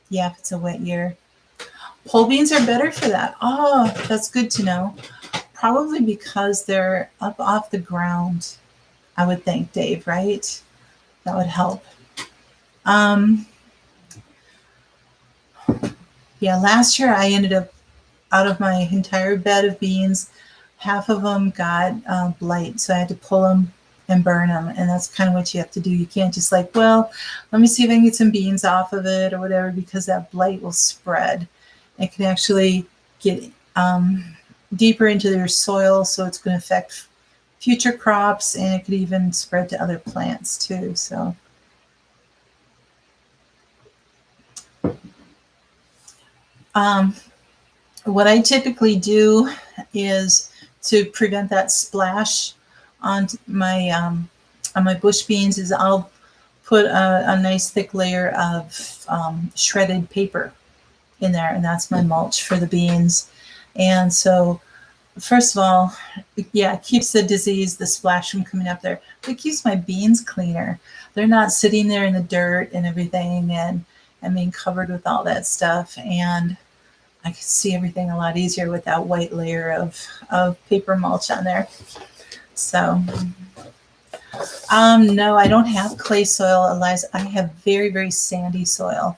Yeah, if it's a wet year. Pole beans are better for that. Oh, that's good to know. Probably because they're up off the ground, I would think, Dave, right? That would help. Yeah, last year I ended up, out of my entire bed of beans, half of them got blight. So I had to pull them and burn them. And that's kind of what you have to do. You can't just let me see if I can get some beans off of it or whatever, because that blight will spread. It can actually get deeper into their soil. So it's going to affect future crops, and it could even spread to other plants too. So. What I typically do is, to prevent that splash on my bush beans, is I'll put a nice thick layer of shredded paper in there, and that's my mulch for the beans. And so, first of all, yeah, it keeps the disease, the splash from coming up there, but it keeps my beans cleaner. They're not sitting there in the dirt and everything and being covered with all that stuff. And I can see everything a lot easier with that white layer of paper mulch on there. So, no, I don't have clay soil, Eliza. I have very, very sandy soil.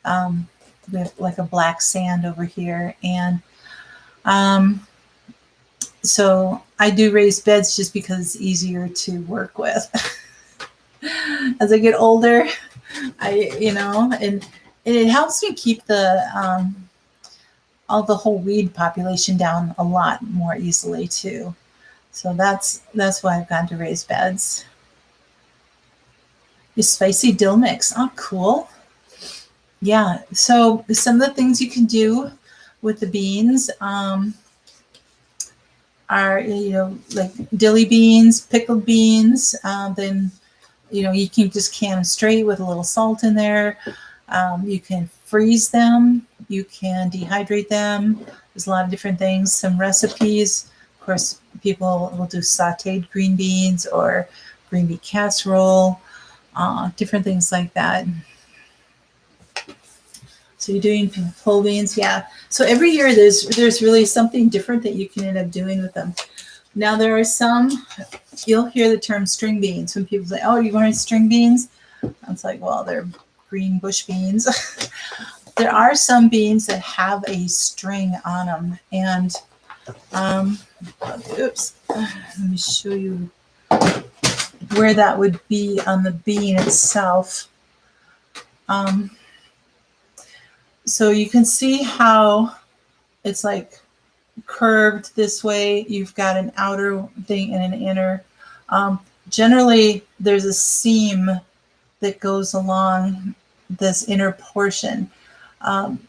We have like a black sand over here. And so I do raised beds just because it's easier to work with. As I get older, and it helps me keep all the whole weed population down a lot more easily too. So that's why I've gone to raised beds. Your spicy dill mix. Oh, cool. Yeah. So some of the things you can do with the beans are, like dilly beans, pickled beans. Then, you can just can them straight with a little salt in there. You can freeze them. You can dehydrate them. There's a lot of different things. Some recipes, of course, people will do sauteed green beans or green bean casserole, different things like that. So you're doing pole beans, yeah. So every year there's really something different that you can end up doing with them. Now there are some, you'll hear the term string beans when people say, "Oh, you want string beans?" It's like, well, they're green bush beans. There are some beans that have a string on them, and oops, let me show you where that would be on the bean itself. So you can see how it's like curved this way. You've got an outer thing and an inner. Generally, there's a seam that goes along this inner portion. And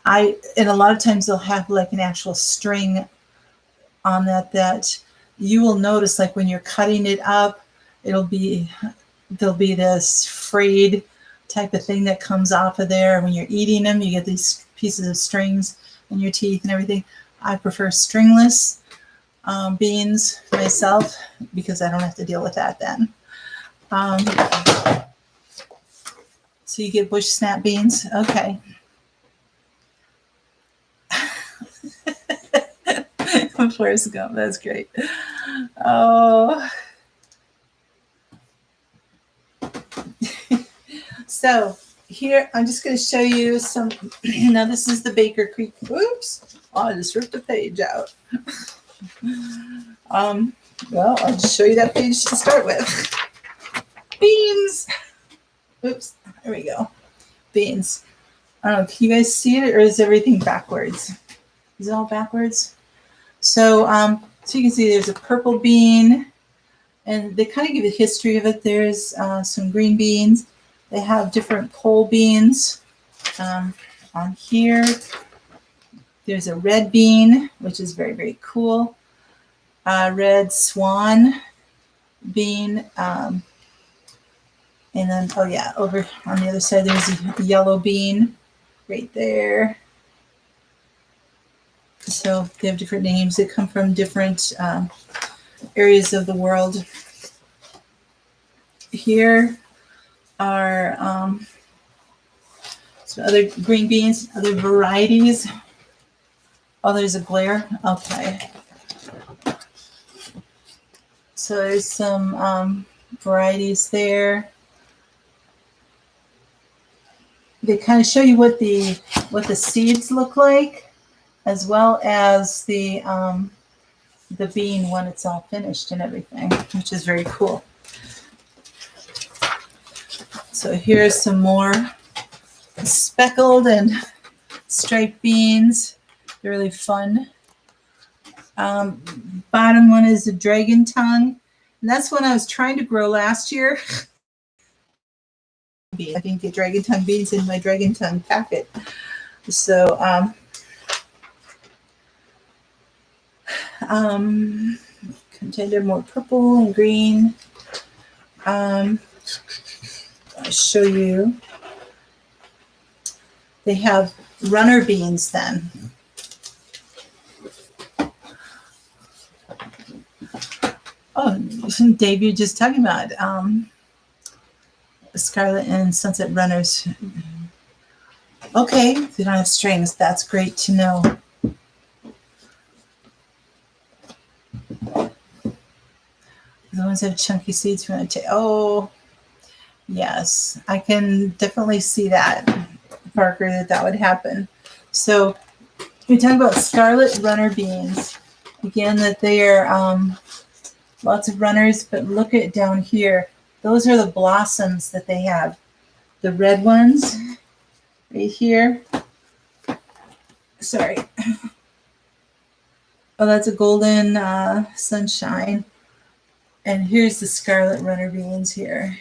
a lot of times they'll have like an actual string on that you will notice, like when you're cutting it up, there'll be this frayed type of thing that comes off of there. When you're eating them, you get these pieces of strings in your teeth and everything. I prefer stringless beans myself because I don't have to deal with that then. So you get bush snap beans. Okay. Forrest Gump. That's great. Oh. So here, I'm just going to show you some. Now, this is the Baker Creek. Oops. Oh, I just ripped the page out. Well, I'll just show you that page to start with. Beans. Oops. There we go. Beans. I don't know. Can you guys see it, or is everything backwards? Is it all backwards? So, so you can see there's a purple bean, and they kind of give a history of it. There's some green beans. They have different pole beans on here. There's a red bean, which is very, very cool. Red swan bean. And then, oh yeah, over on the other side, there's a yellow bean right there. So they have different names. They come from different areas of the world. Here are some other green beans, other varieties. Oh, there's a glare. Okay. So there's some varieties there. They kind of show you what the seeds look like, as well as the bean when it's all finished and everything, which is very cool. So here's some more speckled and striped beans. They're really fun. Bottom one is the dragon tongue. And that's one I was trying to grow last year. I didn't get dragon tongue beans in my dragon tongue packet. So, contender more purple and green. I'll show you. They have runner beans then. Oh, Dave, you're just talking about Scarlet and Sunset Runners. Okay, they don't have strings. That's great to know. The ones that have chunky seeds from the oh, yes, I can definitely see that, Parker, that would happen. So we're talking about Scarlet runner beans. Again, that they are lots of runners, but look at down here. Those are the blossoms that they have. The red ones right here. Sorry. Oh, that's a golden sunshine. And here's the scarlet runner beans here.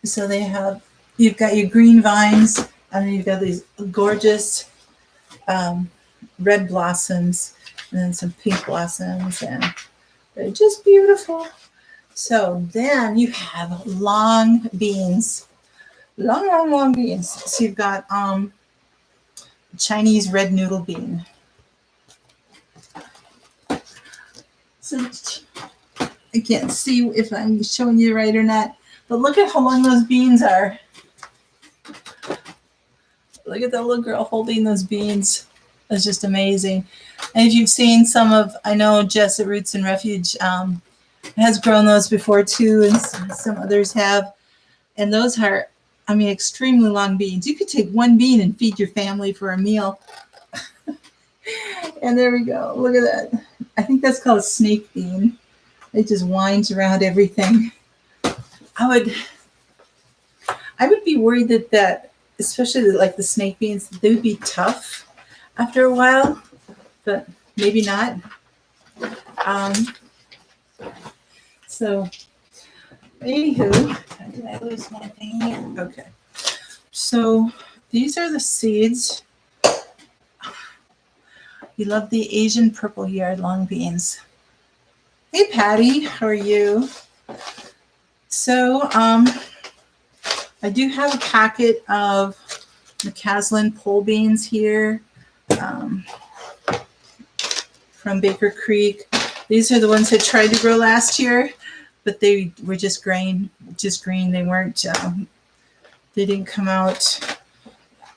So they have, you've got your green vines, and then you've got these gorgeous red blossoms, and then some pink blossoms, and they're just beautiful. So then you have long beans, long beans. So you've got Chinese red noodle bean. So I can't see if I'm showing you right or not, but look at how long those beans are. Look at that little girl holding those beans. That's just amazing. And if you've seen some of, I know Jess at Roots and Refuge has grown those before too, and some others have. And those are, I mean, extremely long beans. You could take one bean and feed your family for a meal. And there we go. Look at that. I think that's called a snake bean. It just winds around everything. I would be worried that especially like the snake beans, they would be tough after a while, but maybe not. So, anywho, did I lose my thing here? Okay. So these are the seeds. You love the Asian purple yard long beans. Hey, Patty, how are you? So, I do have a packet of McCaslin pole beans here from Baker Creek. These are the ones I tried to grow last year, but they were just green. They weren't, they didn't come out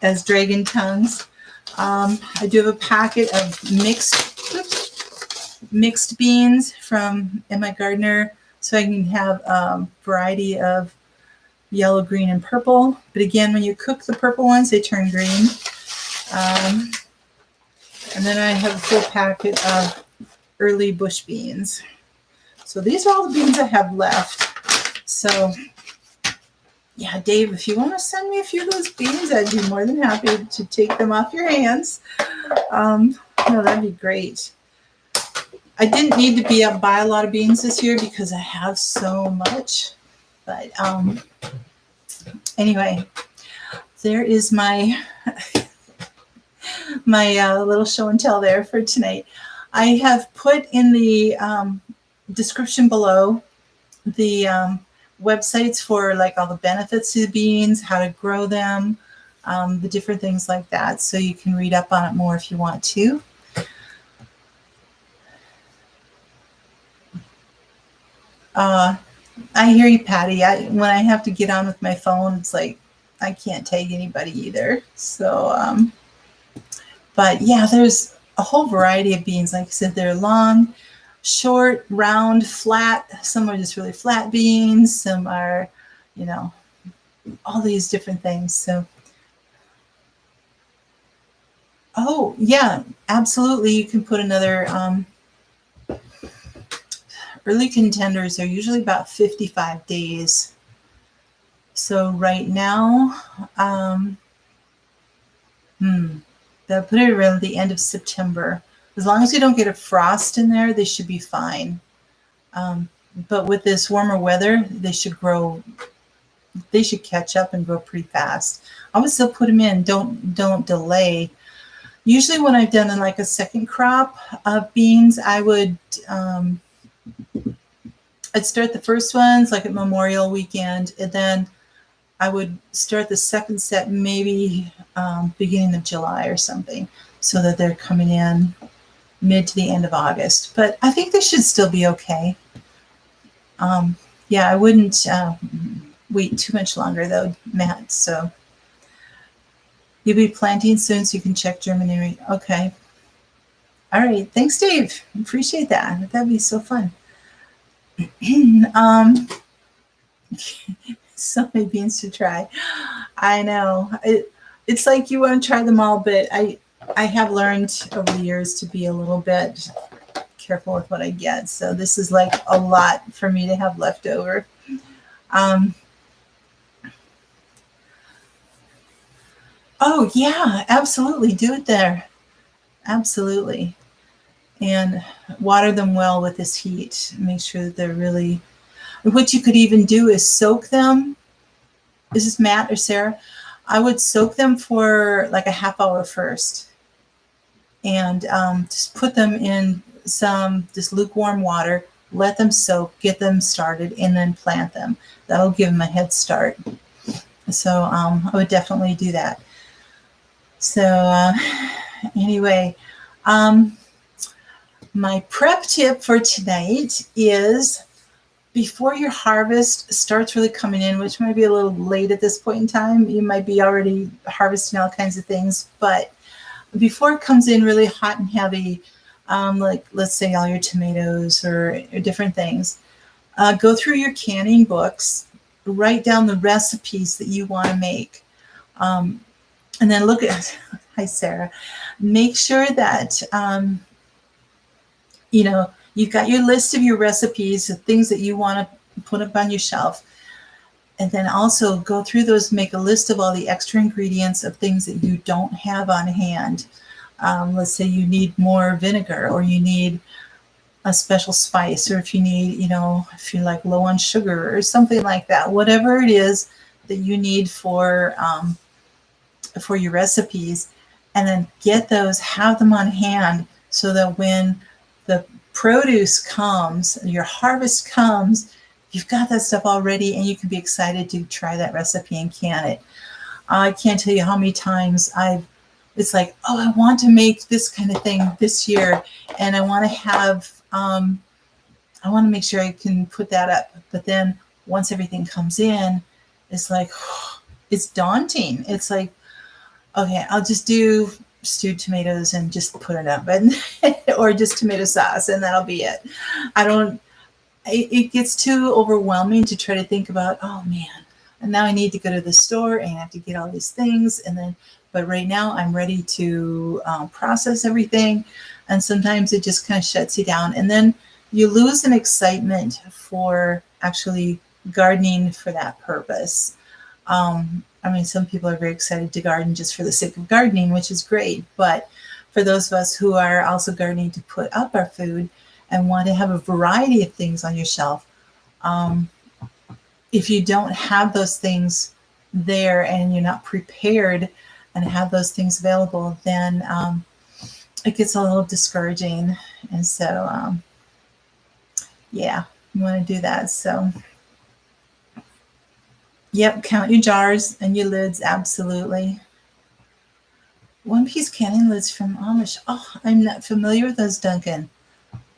as dragon tongues. I do have a packet of mixed, oops, mixed beans in my gardener, so I can have a variety of yellow, green, and purple. But again, when you cook the purple ones, they turn green. And then I have a full packet of early bush beans. So these are all the beans I have left. So yeah, Dave, if you want to send me a few of those beans, I'd be more than happy to take them off your hands. No, that'd be great. I didn't need to buy a lot of beans this year because I have so much. But anyway, there is my little show and tell there for tonight. I have put in the description below the websites for like all the benefits of the beans, how to grow them, the different things like that. So you can read up on it more if you want to. I hear you, Patty. When I have to get on with my phone, it's like I can't tag anybody either. So, but yeah, there's a whole variety of beans. Like I said, they're long, short, round, flat. Some are just really flat beans. Some are, all these different things. So, oh yeah, absolutely. You can put another, early contenders are usually about 55 days. So right now, they'll put it around the end of September. As long as you don't get a frost in there, they should be fine. But with this warmer weather, they should catch up and grow pretty fast. I would still put them in. Don't delay. Usually when I've done like a second crop of beans, I'd start the first ones like at Memorial Weekend, and then I would start the second set maybe beginning of July or something, so that they're coming in mid to the end of August. But I think they should still be okay. Yeah, I wouldn't wait too much longer though, Matt. So you'll be planting soon, so you can check germination. Okay. All right. Thanks, Dave. Appreciate that. That'd be so fun. So many beans to try. I know. It's like you want to try them all, but I have learned over the years to be a little bit careful with what I get. So this is like a lot for me to have left over. Oh yeah, absolutely. Do it there. Absolutely. And water them well with this heat. Make sure that they're really, what you could even do is soak them. Is this Matt or Sarah? I would soak them for like a half hour first. And just put them in some just lukewarm water, let them soak, get them started, and then plant them. That'll give them a head start. So I would definitely do that. So anyway, my prep tip for tonight is before your harvest starts really coming in, which might be a little late at this point in time, you might be already harvesting all kinds of things, but before it comes in really hot and heavy, like let's say all your tomatoes or different things, go through your canning books, write down the recipes that you want to make. And then look at, hi Sarah, make sure that, you've got your list of your recipes, the things that you want to put up on your shelf. And then also go through those, make a list of all the extra ingredients of things that you don't have on hand. Let's say you need more vinegar, or you need a special spice, or if you need, if you're like low on sugar or something like that, whatever it is that you need for your recipes, and then get those, have them on hand, so that when the produce comes, your harvest comes, you've got that stuff already, and you can be excited to try that recipe and can it. I can't tell you how many times it's like, oh, I want to make this kind of thing this year, and I want to have, I want to make sure I can put that up. But then once everything comes in, it's like, it's daunting. It's like, okay, I'll just do stewed tomatoes and just put it up, and or just tomato sauce, and that'll be it. I don't. It gets too overwhelming to try to think about. Oh man, and now I need to go to the store and I have to get all these things, and then. But right now I'm ready to process everything, and sometimes it just kind of shuts you down, and then you lose an excitement for actually gardening for that purpose. I mean, some people are very excited to garden just for the sake of gardening, which is great. But for those of us who are also gardening to put up our food and want to have a variety of things on your shelf, if you don't have those things there and you're not prepared and have those things available, then it gets a little discouraging. And so, yeah, you want to do that. So, yep, count your jars and your lids, absolutely. One-piece canning lids from Amish. Oh, I'm not familiar with those, Duncan.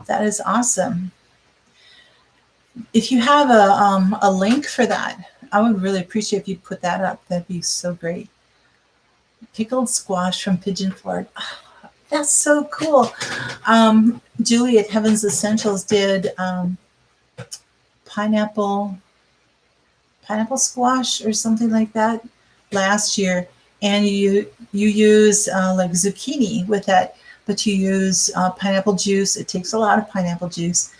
That is awesome. If you have a link for that, I would really appreciate if you put that up. That'd be so great. Pickled squash from Pigeon Forge. Oh, that's so cool. Julie at Heaven's Essentials did pineapple squash or something like that last year, and you use like zucchini with that, but you use pineapple juice. It takes a lot of pineapple juice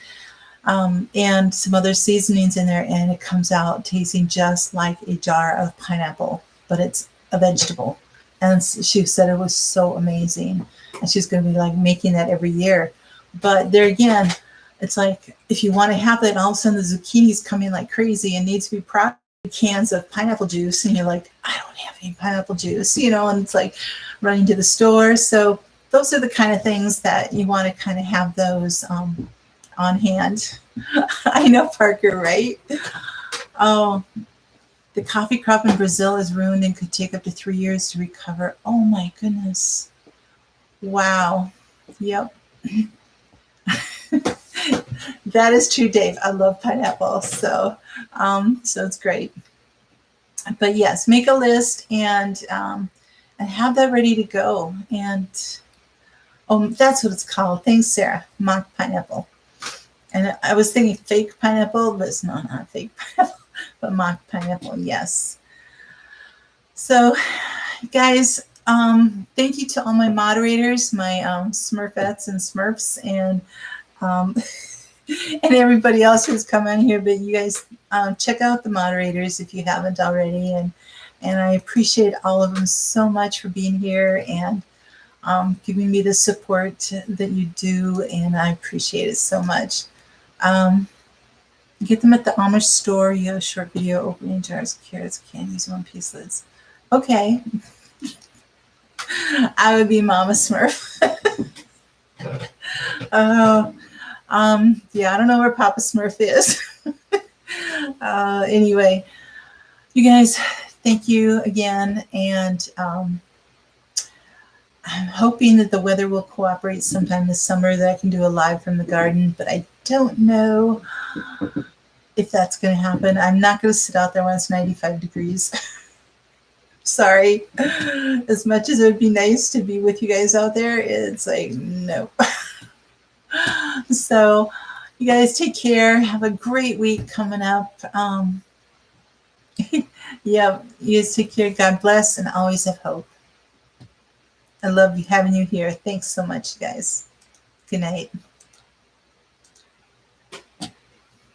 and some other seasonings in there, and it comes out tasting just like a jar of pineapple, but it's a vegetable. And she said it was so amazing, and she's going to be like making that every year. But there again, it's like if you want to have that, and all of a sudden the zucchini's coming like crazy and needs to be processed. Cans of pineapple juice, and you're like, I don't have any pineapple juice, and it's like running to the store. So those are the kind of things that you want to kind of have those on hand. I know, Parker, right? Oh, the coffee crop in Brazil is ruined and could take up to 3 years to recover. Oh my goodness. Wow. Yep. That is true, Dave. I love pineapple, so it's great. But yes, make a list and have that ready to go. And that's what it's called. Thanks, Sarah. Mock pineapple. And I was thinking fake pineapple, but it's not fake pineapple, but mock pineapple. Yes. So, guys, thank you to all my moderators, my Smurfettes and Smurfs, and everybody else who's come on here. But you guys check out the moderators if you haven't already, and I appreciate all of them so much for being here and giving me the support that you do, and I appreciate it so much. Get them at the Amish store. You have a short video opening jars, carrots, candies, one-piece lids. Okay. I would be Mama Smurf. Yeah, I don't know where Papa Smurf is. Anyway, you guys, thank you again. And I'm hoping that the weather will cooperate sometime this summer, that I can do a live from the garden, but I don't know if that's going to happen. I'm not going to sit out there when it's 95 degrees. Sorry. As much as it would be nice to be with you guys out there, it's like, no. So you guys take care. Have a great week coming up. Yeah, you guys take care. God bless, and always have hope. I love having you here. Thanks so much, guys. Good night.